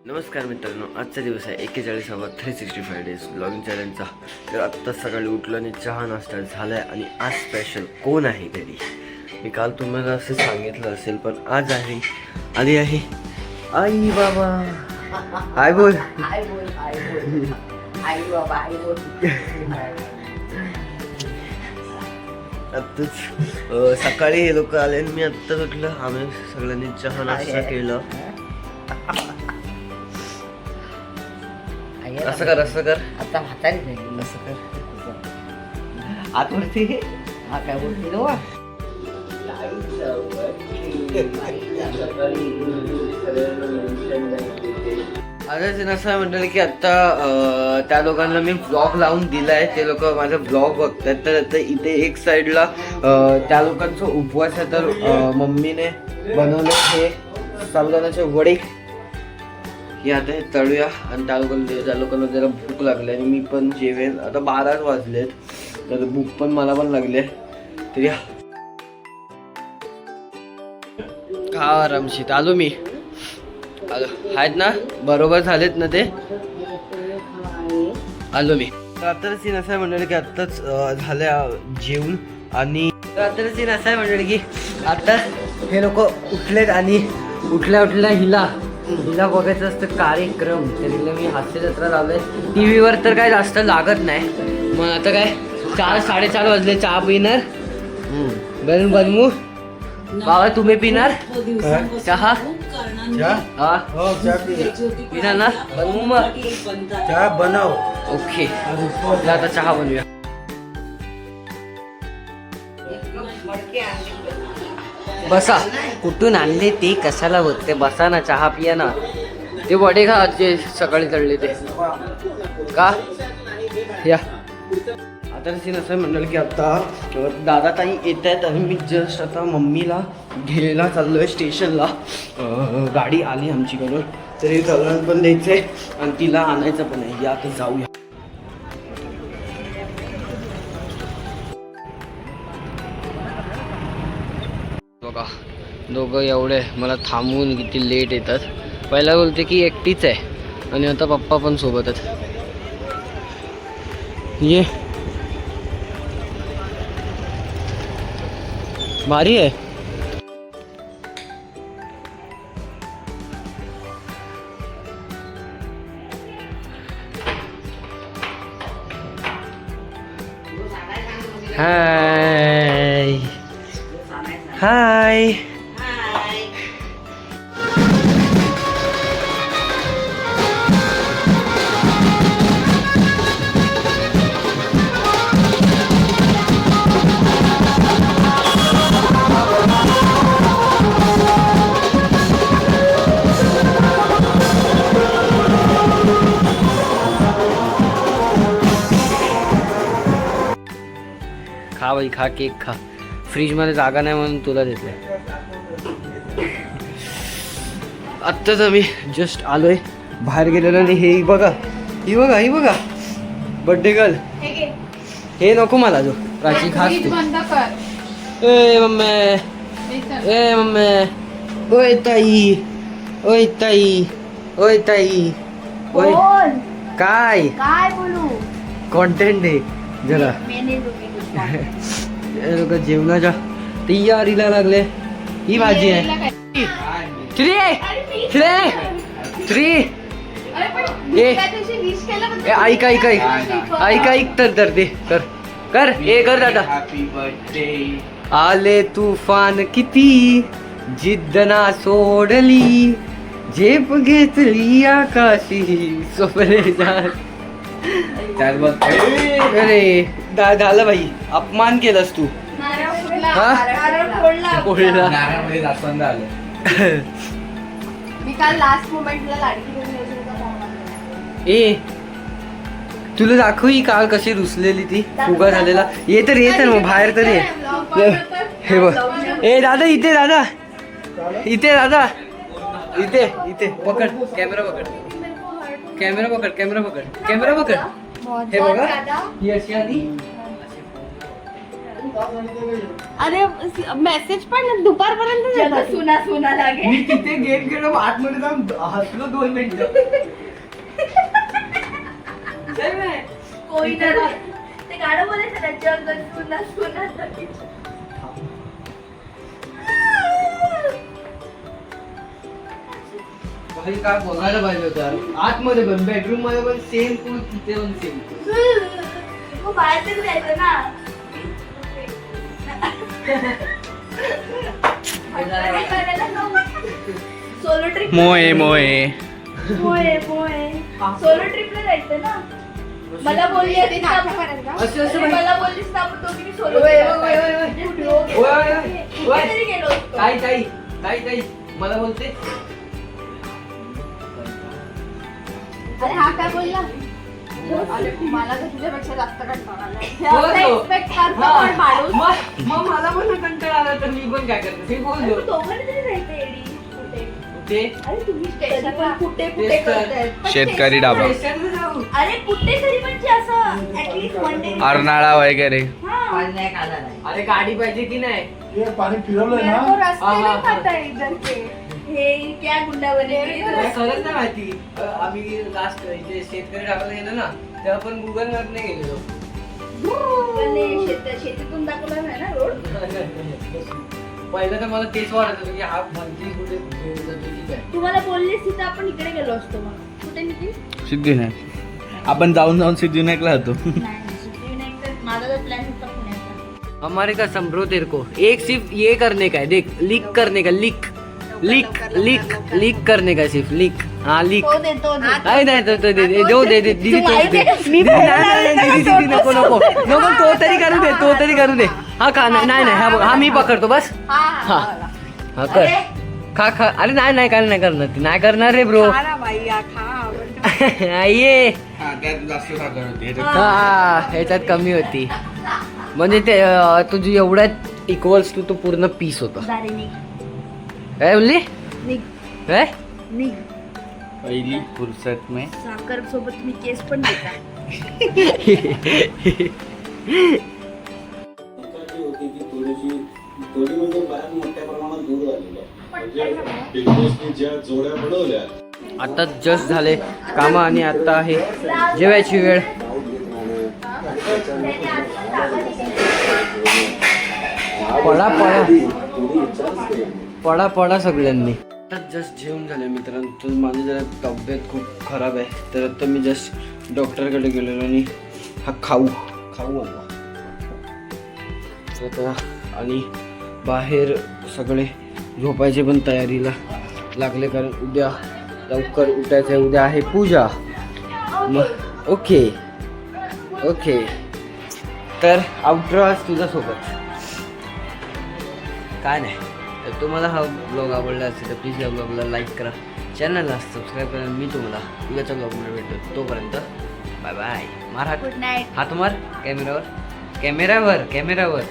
नमस्कार मित्रांनो, आजचा दिवस आहे 41वा 365 डेज ब्लॉगिंग चॅलेंजचा. तर आत्ता सकाळी उठलो आणि चहा नाश्ता झालाय आणि आज स्पेशल कोण आहे घरी. मी काल तुम्हाला असं सांगितलं असेल, पण आज आली आहे आई बाबा. हाय बोल. आत्ताच सकाळी हे लोक आले आणि मी आत्ताच उठलं. आम्ही सगळ्यांनी चहा नाश्ता केलं. असं कर आता म्हातारी नाही असं कर आतवरती हा काय बोलते नो आता असं म्हटलं की आता त्या लोकांना मी ब्लॉग लावून दिलाय. ते लोक माझा ब्लॉग बघतात. तर आता इथे एक साईडला त्या लोकांचा उपवास आहे. तर मम्मीने बनवले हे साबुदाण्याचे वडे. हे आता हे तळूया आणि त्या लोकांना जरा भूक लागली आणि मी पण जेवेन. आता 12 वाजलेत तर भूक पण मला पण लागली. तर या खा आरामशीत. आलो मी आहेत ना, बरोबर झालेत ना ते. आलो मी. तर आत्ताच सीन असं आहे मंडळी की आत्ताच झाल्या जेवून. आणि आत्ताच सीन असं आहे मंडळी की आता हे लोक उठलेत आणि उठल्या हिला बघायचं असतं कार्यक्रम. तरीला मी हास्य जत्रा लावलंय. TV वर तर काय जास्त लागत नाही. मग आता काय 4-4:30 वाजले. चहा पिणार बनवू बाबा. तुम्ही पिणार चहा? हा पिणार ना? बनवू मग चहा बनव. ओके, आता चहा बनवूया. बसा. कुठून आणले ते, कशाला बघते? बसा ना, चहा पिया ना. ते वडे खा जे सकाळी तळले ते का. या आता सीन असं म्हणलं की आता दादा ताई येत आहेत आणि मी जस्ट आता मम्मीला घ्यायला चाललोय स्टेशनला. गाडी आली आमच्याकडून. तर हे दळण पण द्यायचं आहे आणि तिला आणायचं पण आहे. या आता जाऊया. बघा दोघं एवढे मला थांबवून किती लेट येतात. पहिला बोलते की एकटीच आहे आणि आता पप्पा पण सोबतच. ये भारी आहे. हाय हाय. खा बाई खा, केक खा. फ्रीजमध्ये जागा नाही म्हणून तुला देतोय. आत्ताच आम्ही जस्ट आलोय. बाहेर गेलेलो आणि ही बघा बर्थडे गर्ल. हे नको मला. जो प्राची खास तू. ए मम्मी ओय ताई ओय काय बोलू. कॉन्टेंट आहे जरा. लोक जेवणाच्या तयारीला लागले. ही भाजी आहे. ऐक तर दे कर हे कर दादा. आले तुफान किती, जिद्द ना सोडली, झेप घेतली आकाशी सोपरे जात. अरे झालं भाई, अपमान केलास तू. ए तुला दाखव ही काल कशी रुसलेली ती फुगा झालेला. ये तर मग बाहेर तर ये. हे बघ. ए दादा इथे इथे पकड कॅमेरा पकड. हे बघा ही अशी आली. अरे मेसेज पण दुपारपर्यंत येतात. सुना सुना लागे. मी तिथे गेम खेळलो आतमध्ये जाऊन हसलो 2 मिनिटं. कोई ना ते गाणं बोलायचं ना, जग सुना सुना लागे. भाई काय बघायला पाहिजे होतं यार. आतमध्ये पण बेडरूम मध्ये पण सेम पूल, तिथे पण सेम. मग बाहेरच जायचं ना. Solo trip. मोये मोये मोये मोये. सोलो ट्रिपला जायचं ना. मला बोलली होती ना असं बाई. मला बोललीस ना आपण दोघींनी सोलो ओय, ओय, ओय, ओय, ओय. कुठेतरी गेलो होतो. ताई मला बोलते अरे हा काय बोलला? अरे मला तर तुझ्यापेक्षा जास्त कंटाळा आलाय. बोल तो. एक्सपेक्ट करतो पण माणूस. मग मला पण कंटाळा आला तर मी पण काय करतो ते बोललो. तू दोघांनी तरी जायचं एडी. कुठे? ते अरे तुम्ही स्टेशन पण कुठे कुठे तेच तर. करतायत. पण शेतकरी station डाबा. स्टेशनला जाऊ. अरे कुठे तरी म्हणजे असं ऍटलीस्ट वन डे. अर्नाळा वगैरे. नाही खाला नाही. अरे गाडी पाहिजे की नाही. हे पाणी फिरवलंय मेरे को ना रास्ते हाँ, नहीं हाँ, पता है इधर के. हे क्या गुंडा बने. मला खरंच नाही माहिती. आम्ही लास्ट इथे शेतकरी ढाबाला गेलो ना तेव्हा पण गुगल मॅपने गेलेलो. शेतीतून दाखवला नाही ना रोड. पहिलं तर मला तेच वाटत होतं की हा मंत्री कुठे घेऊन जातो की काय. तुम्हाला बोललीस तिथं आपण इकडे गेलो असतो. मग कुठे निघी सिद्धिविनायक. आपण जाऊन सिद्धिविनायकला होतो. नाही सिद्धिविनायक तर माझा जो प्लॅन होता पुण्याचा. हमारे का संभ्रो तेरे को एक सिर्फ ये करने का है, देख लीक करने का, लीक करने का, सिर्फ लीक. हाँ लीक. तो दे तो दे. नाही तो दे दीदी तू तो आई दे. दे. मी दीदी नको तो तरी करू दे. हा खा. नाही हा मी पकडतो बस. हा हा कर. खा. अरे नाही काय नाही करणार ती. नाही करणार रे ब्रो. खा ना बाई, या खा. ये त्यात जास्त साखर होती. हा ह्याच्यात कमी होती. म्हणजे ते तुझी एवढ्यात इक्वल्स टू तो पूर्ण पीस होता. दारे निघ काय बोलली निघ काय? निघ. पहिली फुर्सत में. साखर सोबत तुम्ही केस पण देता. होती ती थोडी म्हणजे बऱ्याच मोठ्या प्रमाणात दूर झालेली आहे. म्हणजे बिग बॉसने ज्या जोड्या बनवल्या आता जस्ट झाले कामं आणि आता आहे जेवायची वेळ. पडा सगळ्यांनी. आता जस्ट जेवण झालं मित्रांनो. तर माझी जरा तब्येत खूप खराब आहे तर आता मी जस्ट डॉक्टरकडे गेलेलो आणि हा खाऊ आणला आता. आणि बाहेर सगळे झोपायचे पण तयारीला लागले कारण उद्या लवकर उठायचं आहे. उद्या आहे पूजा. मग ओके तर आउटरो आज तुझ्यासोबत काय नाही. तर तुम्हाला हा ब्लॉग आवडला असेल तर प्लीज या ब्लॉगला लाईक करा, चॅनलला सबस्क्राईब करा. मी तुम्हाला उद्याच्या ब्लॉगमध्ये भेटतो. तोपर्यंत बाय बाय. मार हात. Good night. हात मार कॅमेरावर.